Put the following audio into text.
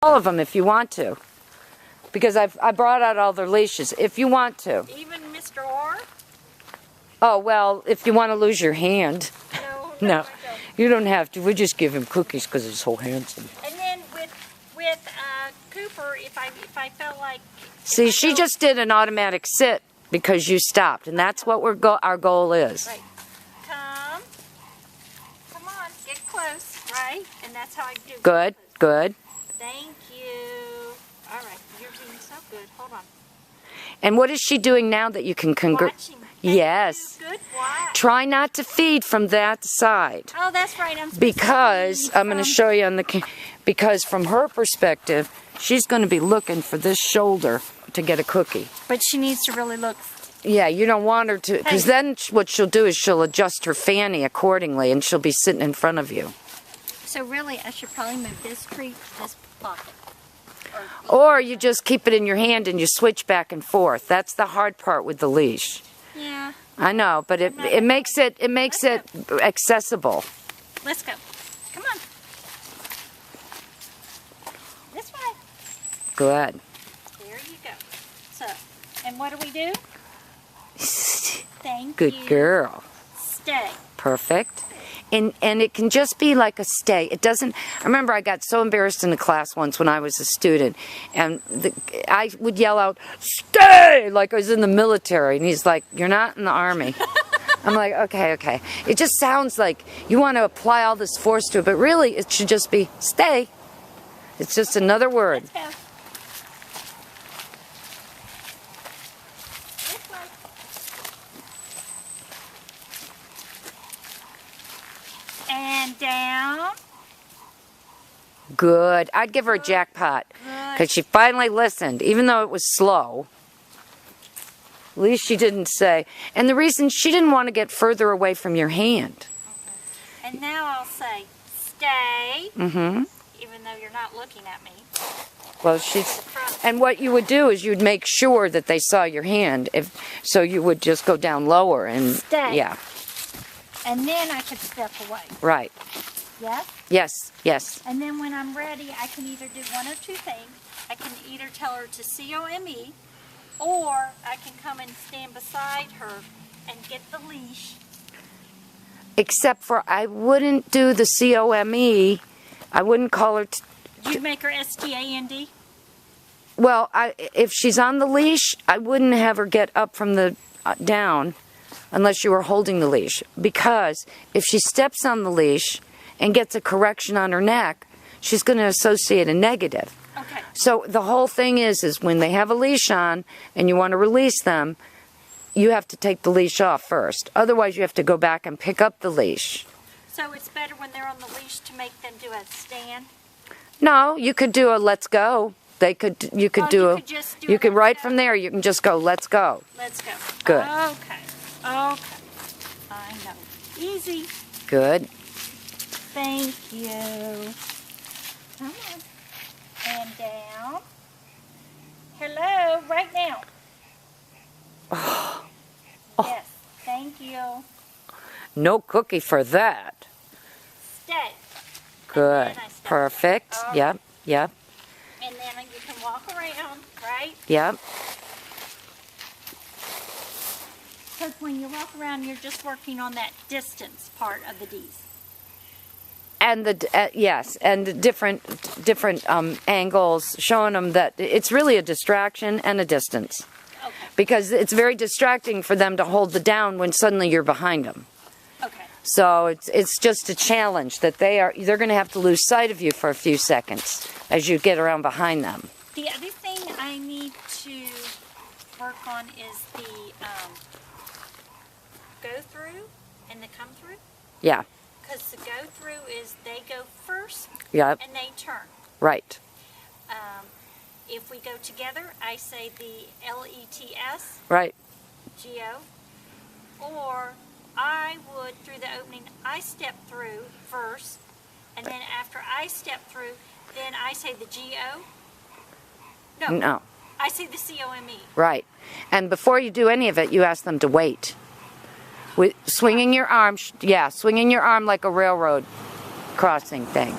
All of them if you want to. Because I brought out all their leashes. If you want to. Even Mr. R? Oh, well, if you want to lose your hand. No, No, you don't have to. We just give him cookies because he's so handsome. And then with Cooper, if I felt like... See, she just did an automatic sit because you stopped. And that's what our goal is. Right. Come on, get close, right? And that's how I do. Good, good. Thank you. All right, you're doing so good. Hold on. And what is she doing now that you can Watching. Yes. Good watch. Try not to feed from that side. Oh, that's right. I'm supposed Because, to I'm going to show you on the... Because from her perspective, she's going to be looking for this shoulder to get a cookie. But she needs to really look. Yeah, you don't want her to... Because then what she'll do is she'll adjust her fanny accordingly, and she'll be sitting in front of you. So really, I should probably move this tree to this pocket. Or you just keep it in your hand and you switch back and forth. That's the hard part with the leash. Yeah. I know, but it makes it accessible. Let's go. Come on. This way. Good. There you go. So, and what do? Thank Good you. girl. Stay. Perfect. And it can just be like a stay. It doesn't... I remember I got so embarrassed in the class once when I was a student. And I would yell out, stay! Like I was in the military. And he's like, you're not in the Army. I'm like, okay, okay. It just sounds like you want to apply all this force to it. But really, it should just be stay. It's just another word. Let's go. This way. And down. Good. I'd give her a jackpot. Because she finally listened, even though it was slow. At least she didn't say. And the reason she didn't want to get further away from your hand. Okay. And now I'll say, stay. Mm-hmm. Even though you're not looking at me. Well, and what you would do is you'd make sure that they saw your hand. So you would just go down lower and... Stay. Yeah. And then I could step away. Right. Yes? Yes, yes. And then when I'm ready, I can either do one or two things. I can either tell her to COME, or I can come and stand beside her and get the leash. Except for I wouldn't do the COME. I wouldn't call her... You'd make her STAND? Well, if she's on the leash, I wouldn't have her get up from the down unless you were holding the leash. Because if she steps on the leash and gets a correction on her neck, she's going to associate a negative. Okay. So the whole thing is when they have a leash on and you want to release them, you have to take the leash off first. Otherwise, you have to go back and pick up the leash. So it's better when they're on the leash to make them do a stand? No, you could do a let's go. You could right from there, you can just go, let's go. Let's go. Good. Okay. Okay. I know. Easy. Good. Thank you. Come on. And down. Hello, right now. Oh. Yes. Thank you. No cookie for that. Stay. Good. Perfect. Okay. Yep. Yep. And then you can walk around, right? Yep. Because when you walk around, you're just working on that distance part of the D's. And yes, and the different angles, showing them that it's really a distraction and a distance. Okay. Because it's very distracting for them to hold the down when suddenly you're behind them. Okay. So it's just a challenge that they're going to have to lose sight of you for a few seconds as you get around behind them. The other thing I need to work on is the go through and the come through. Yeah. Because the go through is they go first Yep. and they turn. Right. If we go together, I say the LETS, Right. GO, or I would, through the opening, I step through first, and then after I step through, then I say the GO. No. I say the COME. Right. And before you do any of it, you ask them to wait. With swinging your arm, swinging your arm like a railroad crossing thing.